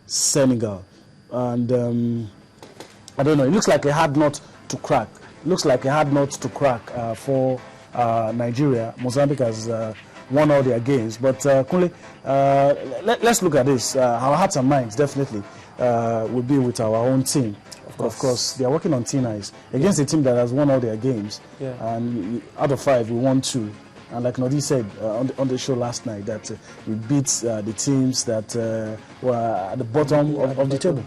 Senegal. And I don't know, it looks like a hard nut to crack. Looks like a hard nut to crack for Nigeria. Mozambique has won all their games. But Kunle, let's look at this. Our hearts and minds definitely will be with our own team. Of course, they are working on thin ice against a team that has won all their games. Yeah. And out of 5, we won 2. And like Nodi said on the show last night, that we beat the teams that were at the bottom of the table.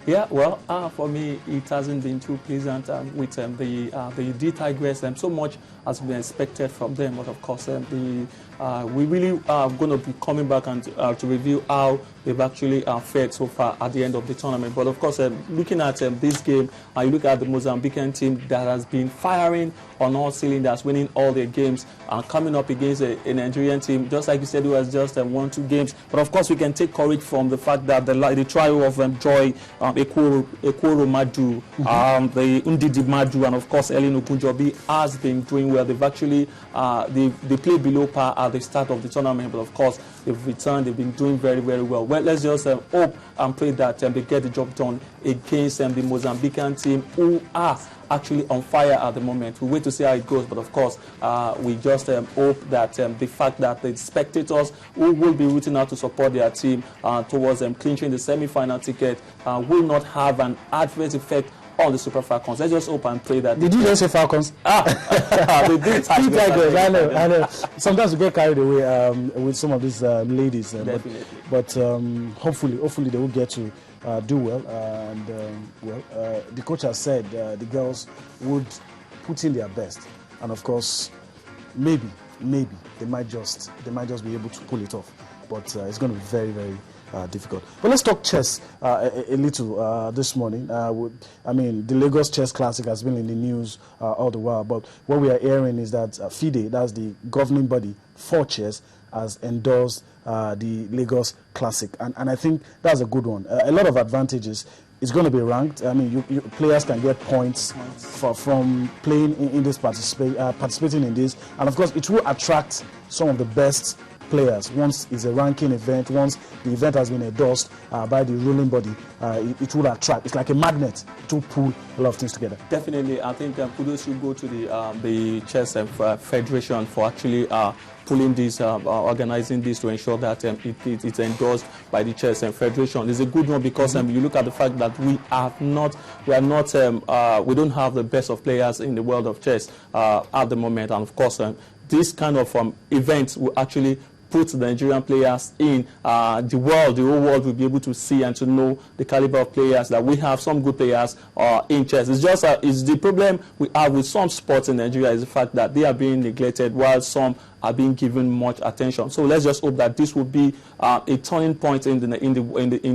Yeah, well, for me, it hasn't been too pleasant with the Tigers. So much has been expected from them, but of course, we really are going to be coming back and to review how they've actually fared so far at the end of the tournament. But of course, looking at this game, you look at the Mozambican team that has been firing on all cylinders, winning all their games, coming up against a Nigerian team, just like you said, who has just won 2 games. But of course, we can take courage from the fact that the trio of Joy, Ekworo Madu, the Ndidi Madu, and of course, Elin Ogunjobi has been doing well. They've actually they played below par at the start of the tournament, but of course, they've returned. They've been doing very, very well. Well, let's just hope and pray that they get the job done against the Mozambican team, who are actually on fire at the moment. We wait to see how it goes, but of course, we just hope that the fact that the spectators who will be rooting out to support their team towards clinching the semi-final ticket will not have an adverse effect on the Super Falcons. Let's just hope and pray that. Did you just say Falcons? They did. I know. Sometimes we get carried away with some of these ladies. Definitely. But hopefully they will get to do well. And the coach has said the girls would put in their best. And of course, maybe they might just be able to pull it off. But it's going to be very, very difficult. But let's talk chess a little this morning. The Lagos Chess Classic has been in the news all the while, but what we are hearing is that FIDE, that's the governing body for chess, has endorsed the Lagos Classic, and I think that's a good one. A lot of advantages. It's going to be ranked. I mean, players can get points from playing in this participating in this, and of course, it will attract some of the best players. Once it's a ranking event, once the event has been endorsed by the ruling body, it will attract. It's like a magnet to pull a lot of things together. Definitely, I think kudos should go to the chess federation for actually pulling this, organizing this to ensure that it's endorsed by the chess federation. It's a good one because you look at the fact that we don't have the best of players in the world of chess at the moment, and of course, this kind of events will actually put the Nigerian players in the world. The whole world will be able to see and to know the caliber of players that we have. Some good players in chess. It's just it's the problem we have with some sports in Nigeria is the fact that they are being neglected while some are being given much attention. So let's just hope that this will be a turning point in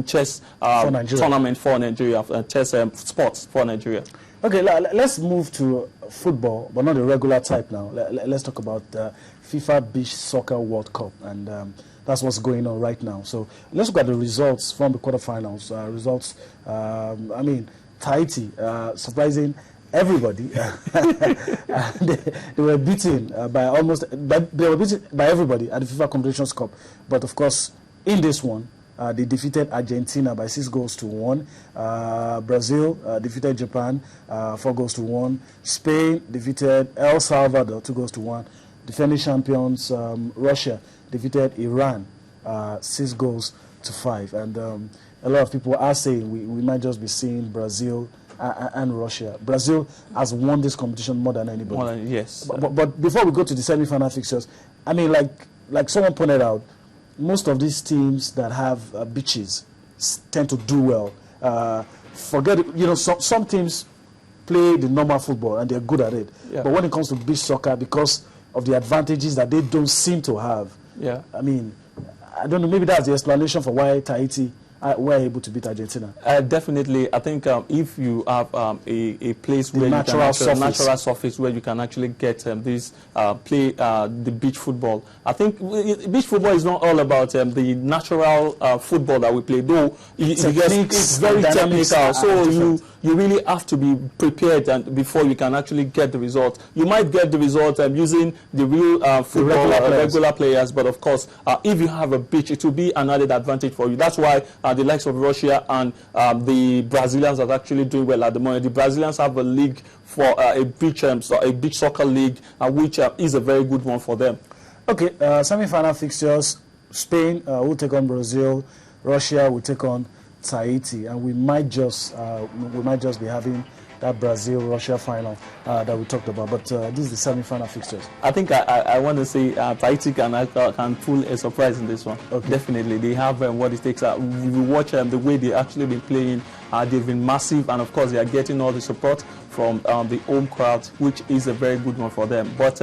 chess tournament for Nigeria, chess sports for Nigeria. Okay, let's move to football, but not the regular type now. Let's talk about FIFA Beach Soccer World Cup, and that's what's going on right now. So let's look at the results from the quarterfinals. Tahiti, surprising everybody. They were beaten they were beaten by everybody at the FIFA Competitions Cup. But of course, in this one, they defeated Argentina by 6-1. Brazil defeated Japan 4-1. Spain defeated El Salvador 2-1. Defending champions Russia defeated Iran 6-5. And a lot of people are saying we might just be seeing Brazil and Russia. Brazil has won this competition more than anybody. Yes. But before we go to the semi-final fixtures, I mean, like someone pointed out, most of these teams that have beaches tend to do well. Some teams play the normal football and they're good at it. Yeah. But when it comes to beach soccer, because of the advantages that they don't seem to have, I mean, I don't know, maybe that's the explanation for why Tahiti were able to beat Argentina. Definitely, I think if you have a place where natural surface where you can actually get play the beach football. I think beach football is not all about the natural football that we play, though it's very technical. So you really have to be prepared and before you can actually get the result. You might get the result using the real football regular players, but of course, if you have a beach, it will be an added advantage for you. That's why the likes of Russia and the Brazilians are actually doing well at the moment. The Brazilians have a league for a beach soccer league, which is a very good one for them. Okay, semi-final fixtures: Spain will take on Brazil, Russia will take on Tahiti, and we might just be having that Brazil-Russia final that we talked about. But this is the semi-final fixtures. I think I want to say Tahiti can pull a surprise in this one. Okay. Definitely, they have what it takes. We watch the way they actually been playing. They've been massive, and of course, they are getting all the support from the home crowd, which is a very good one for them. But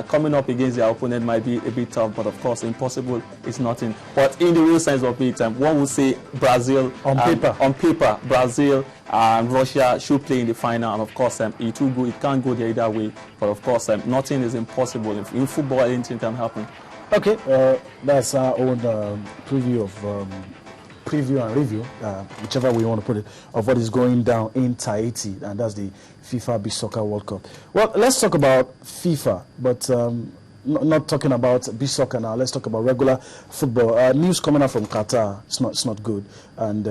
coming up against their opponent might be a bit tough, but of course, impossible is nothing. But in the real sense of it, one would say Brazil, on paper, Brazil and Russia should play in the final, and of course, it can't go the other way. But of course, nothing is impossible. In football, anything can happen. Okay, that's our own preview and review, whichever way you want to put it, of what is going down in Tahiti, and that's the FIFA Beach Soccer World Cup. Well, let's talk about FIFA, but not talking about beach soccer now. Let's talk about regular football. News coming out from Qatar, it's not good, and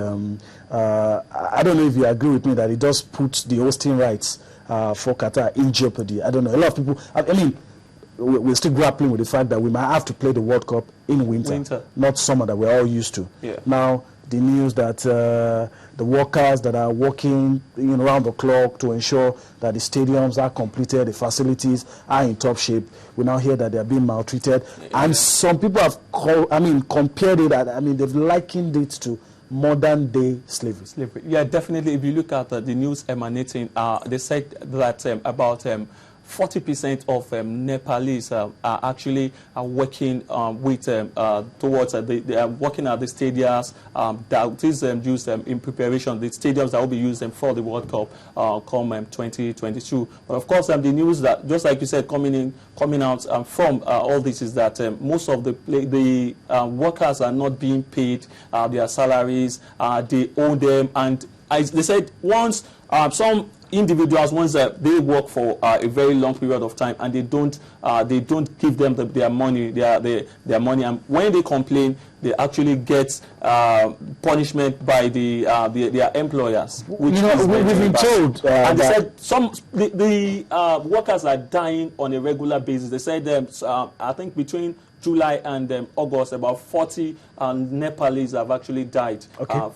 I don't know if you agree with me that it does put the hosting rights for Qatar in jeopardy. I don't know. A lot of people, I mean, we're still grappling with the fact that we might have to play the World Cup in winter. Not summer that we're all used to. Yeah. Now, the news that the workers that are working around the clock to ensure that the stadiums are completed, the facilities are in top shape, we now hear that they are being maltreated. Yeah. And some people have compared it, they've likened it to modern day slavery. Yeah, definitely. If you look at the news emanating, they said that about 40% of Nepalese are actually working with towards they are working at the stadiums that is used in preparation, the stadiums that will be used for the World Cup come 2022. But of course, the news that, just like you said, coming out from all this is that most of the workers are not being paid their salaries. They owe them, and they said once some individuals, once they work for a very long period of time and they don't give them their money, their money, and when they complain, they actually get punishment by their employers. Which we've been told, and they said the workers are dying on a regular basis. They said I think between July and August, about 40 Nepalese have actually died,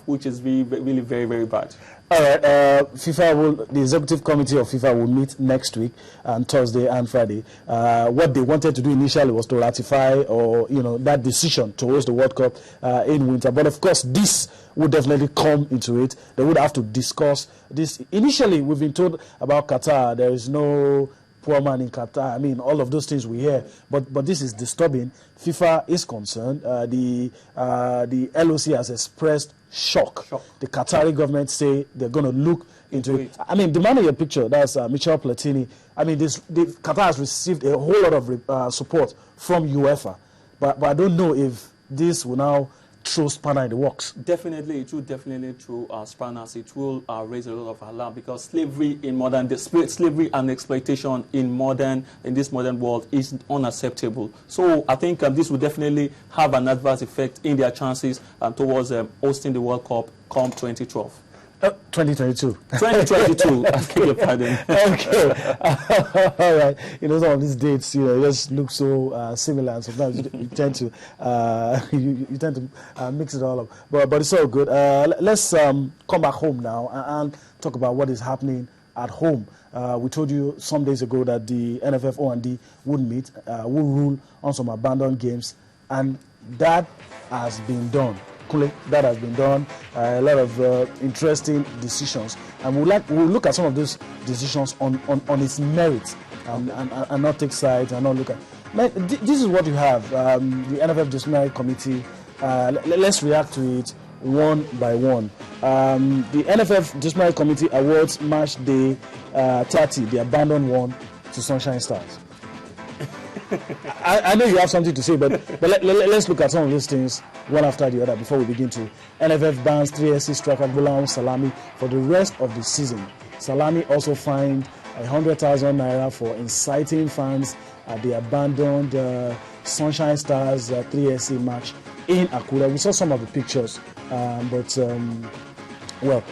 which is really very, very bad. All right, the executive committee of FIFA will meet next week on Thursday and Friday. What they wanted to do initially was to ratify that decision to host the World Cup in winter. But of course, this would definitely come into it. They would have to discuss this. Initially, we've been told about Qatar. There is no poor man in Qatar. All of those things we hear. But this is disturbing. FIFA is concerned. The LOC has expressed shock. The Qatari government say they're going to look into it. The man in your picture, that's Michel Platini. Qatar has received a whole lot of support from UEFA. But I don't know if this will now throw spanner in the works. Definitely, it will definitely throw spanners. It will raise a lot of alarm, because slavery and exploitation in this modern world is unacceptable. So I think this will definitely have an adverse effect in their chances towards hosting the World Cup come 2012. 2022. 2022. I beg your pardon. Okay. All right. Some of these dates, just look so similar, and sometimes you tend to mix it all up. But it's all good. Let's come back home now and talk about what is happening at home. We told you some days ago that the NFF O&D would meet, would rule on some abandoned games, and that has been done. That has been done. A lot of interesting decisions, and we'll look at some of those decisions on its merits, and not take sides and not look at. This is what you have. The NFF Disciplinary Committee. Let's react to it one by one. The NFF Disciplinary Committee awards match day 30, the abandoned one, to Sunshine Stars. I know you have something to say, but let's look at some of these things one after the other before we begin to. NFF bans 3SC striker Gbola Salami for the rest of the season. Salami also fined 100,000 naira for inciting fans at the abandoned Sunshine Stars 3SC match in Akure. We saw some of the pictures, well,